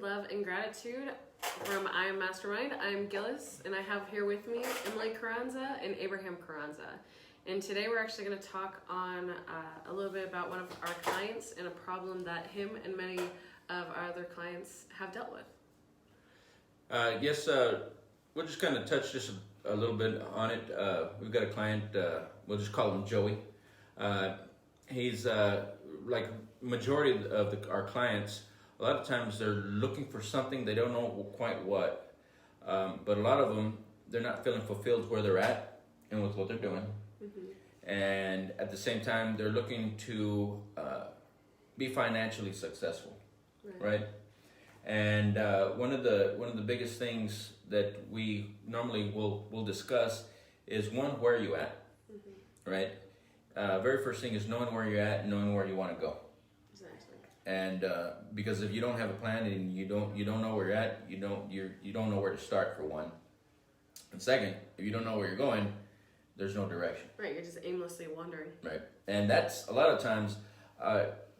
love, and gratitude from I Am Mastermind. I'm Gillis, and I have here with me Emily Carranza and Abraham Carranza. And today we're actually going to talk on a little bit about one of our clients and a problem that him and many of our other clients have dealt with. Yes, we'll just kind of touch just a little bit on it. We've got a client, we'll just call him Joey. He's like majority of our clients, a lot of times they're looking for something, they don't know quite what, but a lot of them, they're not feeling fulfilled where they're at and with what they're doing. Mm-hmm. And at the same time, they're looking to be financially successful, right? And one of the biggest things that we normally will discuss is where are you at, mm-hmm. right? Very first thing is knowing where you're at and knowing where you want to go. Exactly. And because if you don't have a plan and you don't know where you're at, you don't know where to start, for one. And second, if you don't know where you're going, there's no direction. Right, you're just aimlessly wandering. Right, and that's a lot of times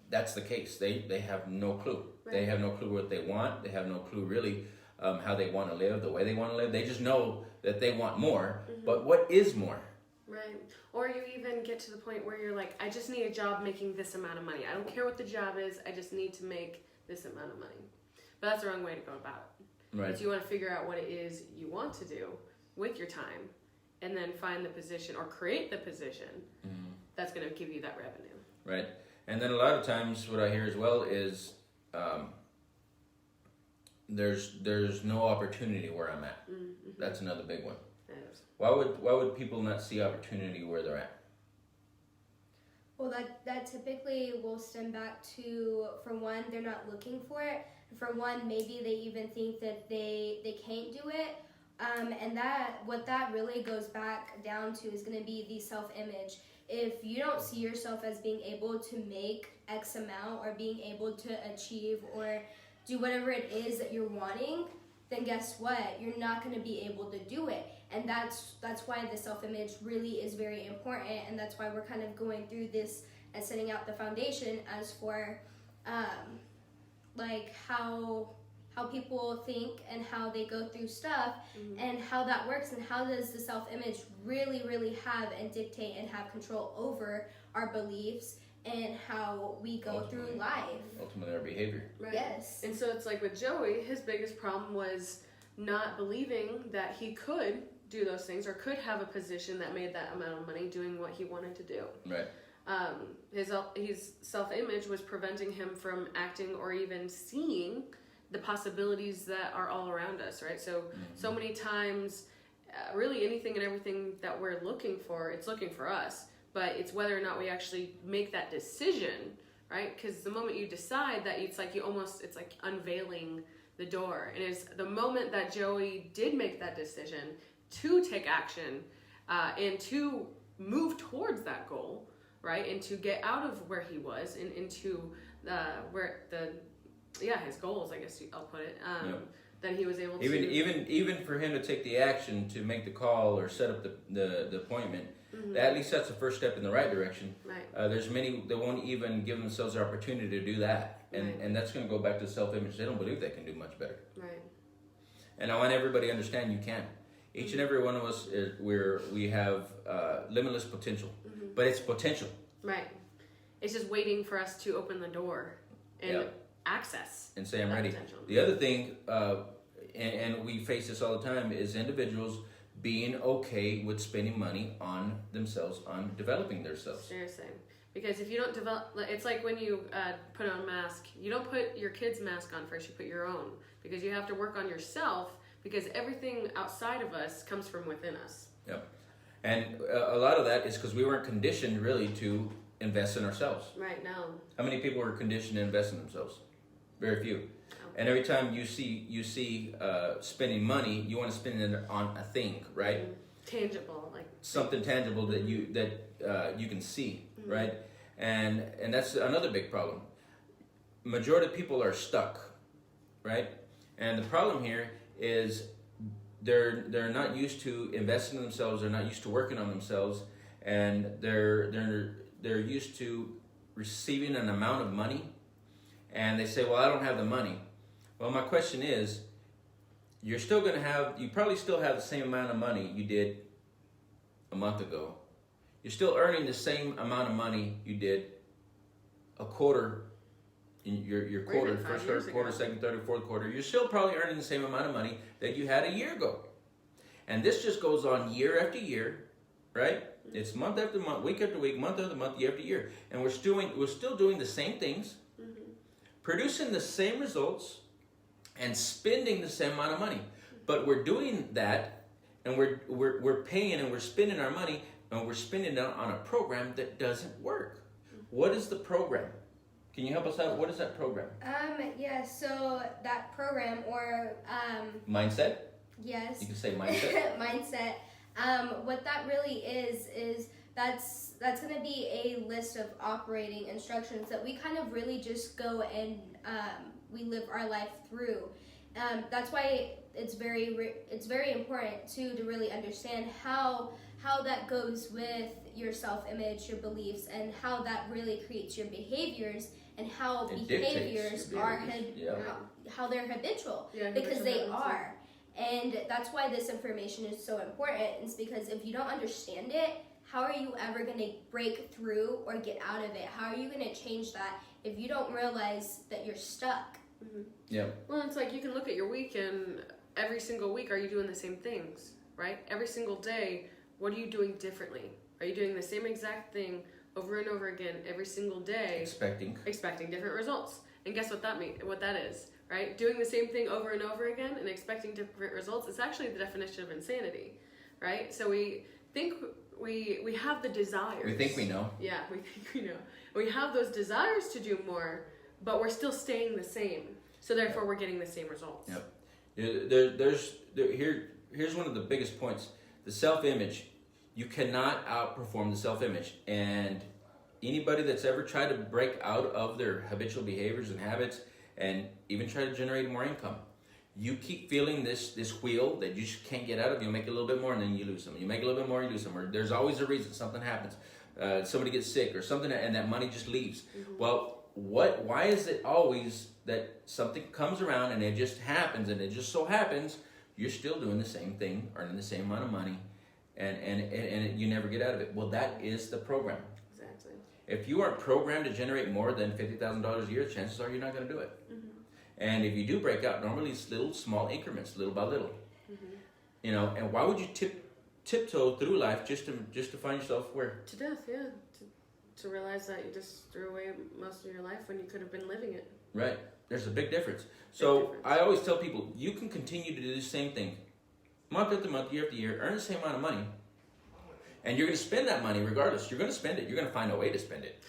that's the case. They have no clue. Right. They have no clue what they want. They have no clue really how they want to live, the way they want to live. They just know that they want more. Mm-hmm. But what is more? Right. Or you even get to the point where you're like, I just need a job making this amount of money. I don't care what the job is. I just need to make this amount of money. But that's the wrong way to go about it. Right. Because you want to figure out what it is you want to do with your time and then find the position or create the position mm-hmm. that's going to give you that revenue. Right. And then a lot of times what I hear as well is there's no opportunity where I'm at. Mm-hmm. That's another big one. Why would people not see opportunity where they're at? Well, that typically will stem back to, for one, they're not looking for it. For one, maybe they even think that they can't do it. And what that really goes back down to is going to be the self-image. If you don't see yourself as being able to make X amount or being able to achieve or do whatever it is that you're wanting, then guess what? You're not going to be able to do it. And that's why the self-image really is very important, and that's why we're kind of going through this and setting out the foundation as for like how people think and how they go through stuff, mm-hmm. and how that works, and how does the self-image really have and dictate and have control over our beliefs and how we go through life. Ultimately our behavior. Right. Yes. And so it's like with Joey, his biggest problem was not believing that he could do those things or could have a position that made that amount of money doing what he wanted to do. Right. His self-image was preventing him from acting or even seeing the possibilities that are all around us, right? So, mm-hmm. so many times, really anything and everything that we're looking for, it's looking for us, but it's whether or not we actually make that decision, right? Because the moment you decide that, it's like it's like unveiling the door. And it's the moment that Joey did make that decision to take action and to move towards that goal, right? And to get out of where he was and into his goals, I guess I'll put it. Then he was able to even for him to take the action to make the call or set up the appointment. Mm-hmm. That at least that's the first step in the right direction. Right. There's many that won't even give themselves the opportunity to do that, and that's going to go back to self-image. They don't believe they can do much better. Right. And I want everybody to understand you can. Each and every one of us we have limitless potential, mm-hmm. but it's potential. Right. It's just waiting for us to open the door and access and say I'm ready. Potential. The other thing, and we face this all the time, is individuals being okay with spending money on themselves, on developing themselves. Seriously. Because if you don't develop, it's like when you put on a mask, you don't put your kid's mask on first, you put your own. Because you have to work on yourself, because everything outside of us comes from within us. Yep. And a lot of that is because we weren't conditioned really to invest in ourselves. Right, now. How many people were conditioned to invest in themselves? Very few. Okay. And every time you see spending money, you want to spend it on a thing, right? Mm-hmm. Tangible, like something tangible that you can see, mm-hmm. right? And that's another big problem. Majority of people are stuck, right? And the problem here is they're not used to investing in themselves. They're not used to working on themselves, and they're used to receiving an amount of money, and they say, "Well, I don't have the money." Well, my question is, you probably still have the same amount of money you did a month ago. You're still earning the same amount of money you did a quarter in your quarter, first, third quarter, second, third, or fourth quarter. You're still probably earning the same amount of money that you had a year ago. And this just goes on year after year, right? It's month after month, week after week, month after month, year after year. And we're still doing the same things, producing the same results, and spending the same amount of money. But we're doing that, and we're paying and we're spending our money, and we're spending it on a program that doesn't work. What is the program? Can you help us out? What is that program? So that program or mindset? Yes. You can say mindset. Mindset. What that really is that's going to be a list of operating instructions that we kind of really just go and we live our life through. That's why it's very important too to really understand how that goes with your self-image, your beliefs, and how that really creates your behaviors, and how behaviors are how they're habitual, because they are. And that's why this information is so important. It's because if you don't understand it, how are you ever going to break through or get out of it? How are you going to change that if you don't realize that you're stuck? Yeah. Well, it's like you can look at your week, and every single week, are you doing the same things, right? Every single day, what are you doing differently? Are you doing the same exact thing over and over again every single day? Expecting different results. And guess what that is, right? Doing the same thing over and over again and expecting different results is actually the definition of insanity, right? So we think we have the desires. We think we know. Yeah, we think we know. We have those desires to do more, but we're still staying the same. So therefore, we're getting the same results. Yep. Here's one of the biggest points. The self-image. You cannot outperform the self-image. And anybody that's ever tried to break out of their habitual behaviors and habits and even try to generate more income, you keep feeling this wheel that you just can't get out of. You make a little bit more and then you lose some. You make a little bit more, you lose some. Or there's always a reason something happens. Somebody gets sick or something, and that money just leaves. Mm-hmm. Well, why is it always that something comes around and it just happens, and it just so happens you're still doing the same thing, earning the same amount of money, and you never get out of it? Well, that is the program. Exactly. If you aren't programmed to generate more than $50,000 a year, chances are you're not going to do it. Mm-hmm. And if you do break out, normally it's little small increments, little by little. Mm-hmm. And why would you tiptoe through life just to find yourself where? To death, yeah. To realize that you just threw away most of your life when you could have been living it. Right. There's a big difference. I always tell people, you can continue to do the same thing month after month, year after year, earn the same amount of money, and you're going to spend that money regardless. You're going to spend it. You're going to find a way to spend it.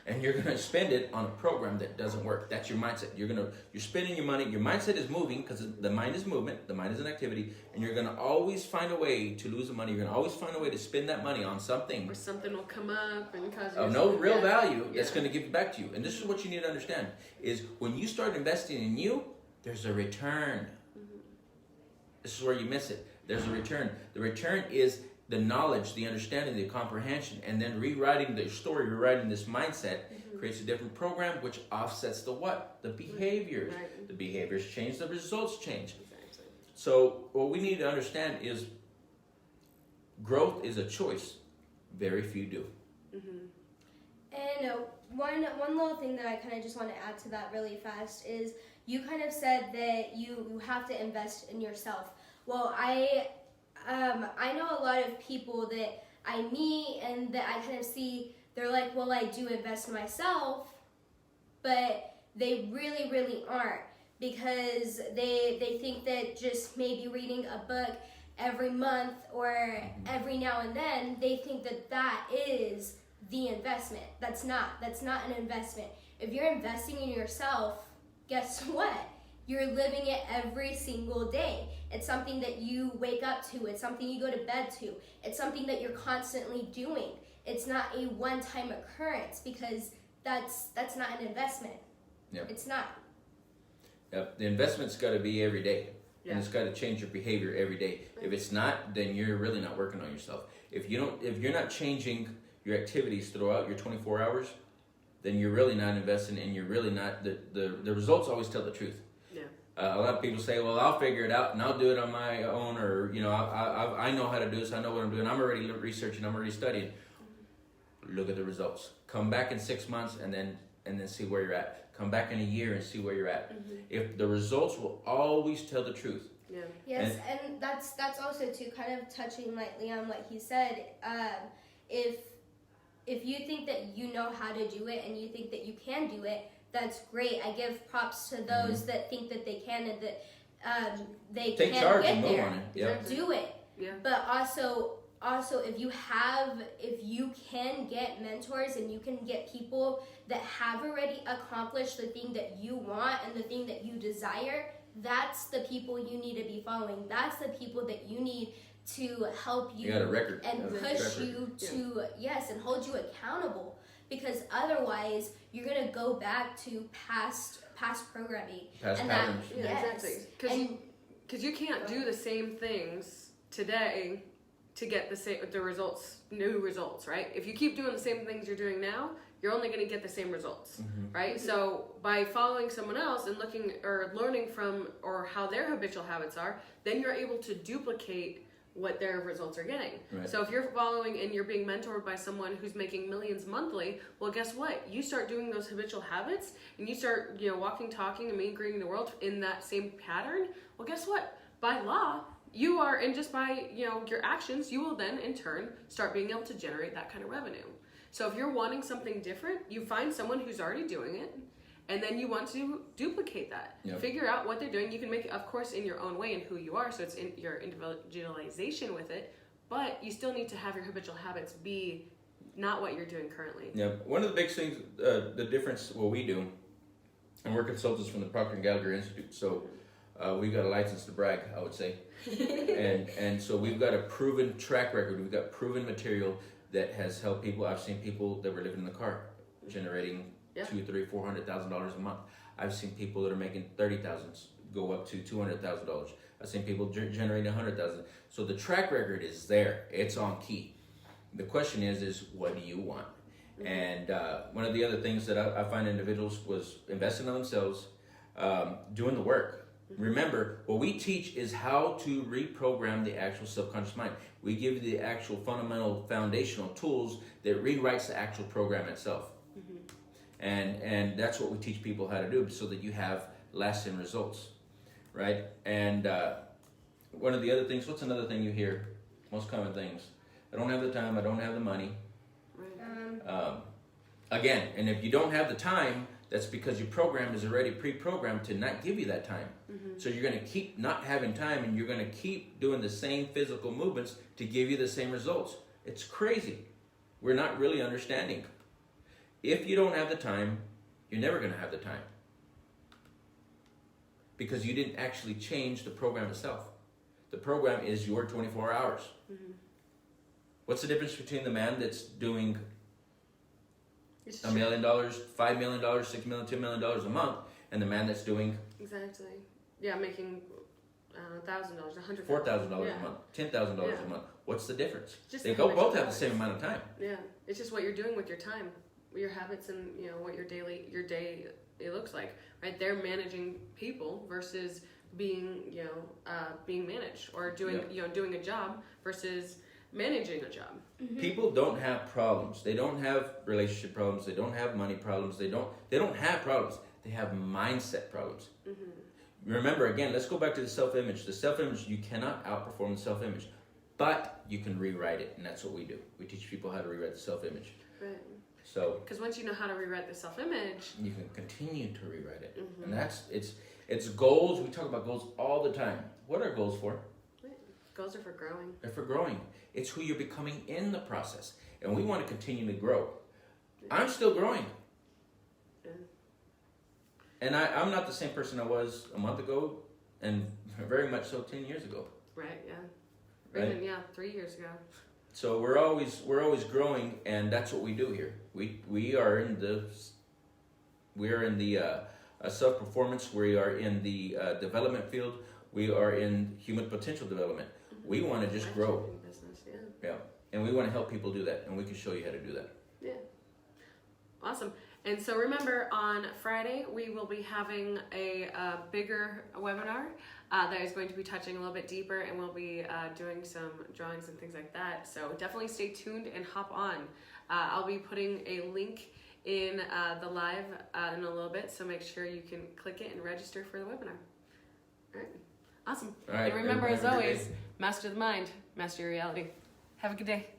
And you're going to spend it on a program that doesn't work. That's your mindset. You're spending your money. Your mindset is moving because the mind is movement. The mind is an activity. And you're going to always find a way to lose the money. You're going to always find a way to spend that money on something. Or something will come up and cause you of no real value that's going to give back to you. And this is what you need to understand, is when you start investing in you, there's a return. Mm-hmm. This is where you miss it. There's a return. The return is the knowledge, the understanding, the comprehension, and then rewriting the story, rewriting this mindset, creates a different program, which offsets the what? The behaviors. Right. The behaviors change, the results change. Exactly. So what we need to understand is growth is a choice. Very few do. Mm-hmm. And one little thing that I kind of just want to add to that really fast is you kind of said that you have to invest in yourself. Well, I know a lot of people that I meet and that I kind of see, they're like, well, I do invest in myself, but they really, really aren't, because they think that just maybe reading a book every month or every now and then, they think that is the investment. That's not an investment. If you're investing in yourself, guess what? You're living it every single day. It's something that you wake up to. It's something you go to bed to. It's something that you're constantly doing. It's not a one-time occurrence, because that's not an investment. Yep. It's not. Yep. The investment's got to be every day. Yeah. And it's got to change your behavior every day. Right. If it's not, then you're really not working on yourself. If you're not changing your activities throughout your 24 hours, then you're really not investing, and you're really not, the results always tell the truth. Yeah. A lot of people say, well, I'll figure it out and I'll do it on my own, or, you know, I know how to do this. I know what I'm doing. I'm already researching. I'm already studying. Look at the results. Come back in 6 months and then see where you're at. Come back in a year and see where you're at. If the results will always tell the truth. Yeah. Yes, and that's also too kind of touching lightly on what he said. If you think that you know how to do it and you think that you can do it, that's great. I give props to those that think that they can and that they Take can charge get and move there. on it. Yep. Do it. Yeah. But also if you can get mentors and you can get people that have already accomplished the thing that you want and the thing that you desire, that's the people you need to be following. That's the people that you need to help you, got a record. and push you to and hold you accountable, because otherwise you're gonna go back to past programming, Past and patterns. Exactly. Because you can't do the same things today to get the results, new results, right? If you keep doing the same things you're doing now, you're only going to get the same results, right? So by following someone else and looking or learning from or how their habitual habits are, then you're able to duplicate what their results are getting. Right. So if you're following and you're being mentored by someone who's making millions monthly, well, guess what? You start doing those habitual habits and you start, walking, talking, and greeting the world in that same pattern. Well, guess what? By law, you are, and just by, your actions, you will then in turn start being able to generate that kind of revenue. So if you're wanting something different, you find someone who's already doing it, and then you want to duplicate that. Yep. Figure out what they're doing. You can make it, of course, in your own way and who you are, so it's in your individualization with it, but you still need to have your habitual habits be not what you're doing currently. Yeah, one of the big things, the difference, what we do, and we're consultants from the Procter & Gallagher Institute, so we've got a license to brag, I would say. and so we've got a proven track record. We've got proven material that has helped people. I've seen people that were living in the car generating $200,000, $300,000, $400,000 a month. I've seen people that are making $30,000 go up to $200,000. I've seen people generating $100,000. So the track record is there. It's on key. The question is what do you want? And one of the other things that I find individuals was investing in themselves, doing the work. Remember, what we teach is how to reprogram the actual subconscious mind. We give you the actual fundamental foundational tools that rewrites the actual program itself. And that's what we teach people how to do so that you have lasting results, right? And one of the other things, what's another thing you hear? Most common things. I don't have the time, I don't have the money. Again, and if you don't have the time, that's because your program is already pre-programmed to not give you that time. So you're going to keep not having time, and you're going to keep doing the same physical movements to give you the same results. It's crazy. We're not really understanding. If you don't have the time, you're never going to have the time. Because you didn't actually change the program itself. The program is your 24 hours. What's the difference between the man that's doing $1 million, $5 million, $6 million, $2 million a month, and the man that's doing making $1,000, $100,000, $4,000 a month, $10,000 a month? What's the difference? Just they both have the same amount of time. Yeah, it's just what you're doing with your time, your habits, and what your day it looks like. Right, they're managing people versus being being managed, or doing doing a job versus managing a job. People don't have problems. They don't have relationship problems. They don't have money problems. They don't have problems. They have mindset problems. Remember, again, let's go back to the self-image. The self-image, you cannot outperform the self-image, but you can rewrite it, and that's what we do. We teach people how to rewrite the self-image. Right. So, because once you know how to rewrite the self-image, you can continue to rewrite it, and it's goals. We talk about goals all the time. What are goals for? Goals are for growing. They're for growing. It's who you're becoming in the process, and we want to continue to grow. I'm still growing. And I'm not the same person I was a month ago, and very much so 10 years ago. Right, yeah. Right? Even, 3 years ago. So we're always growing, and that's what we do here. We are in the self-performance. We are in the development field. We are in human potential development. We want to just grow. Business, yeah. And we want to help people do that, and we can show you how to do that. Yeah. Awesome. And so remember, on Friday, we will be having a bigger webinar that is going to be touching a little bit deeper, and we'll be doing some drawings and things like that. So definitely stay tuned and hop on. I'll be putting a link in the live in a little bit, so make sure you can click it and register for the webinar. All right. Awesome. All right, And remember, as everybody have a good always, day. master the mind, master your reality. Have a good day.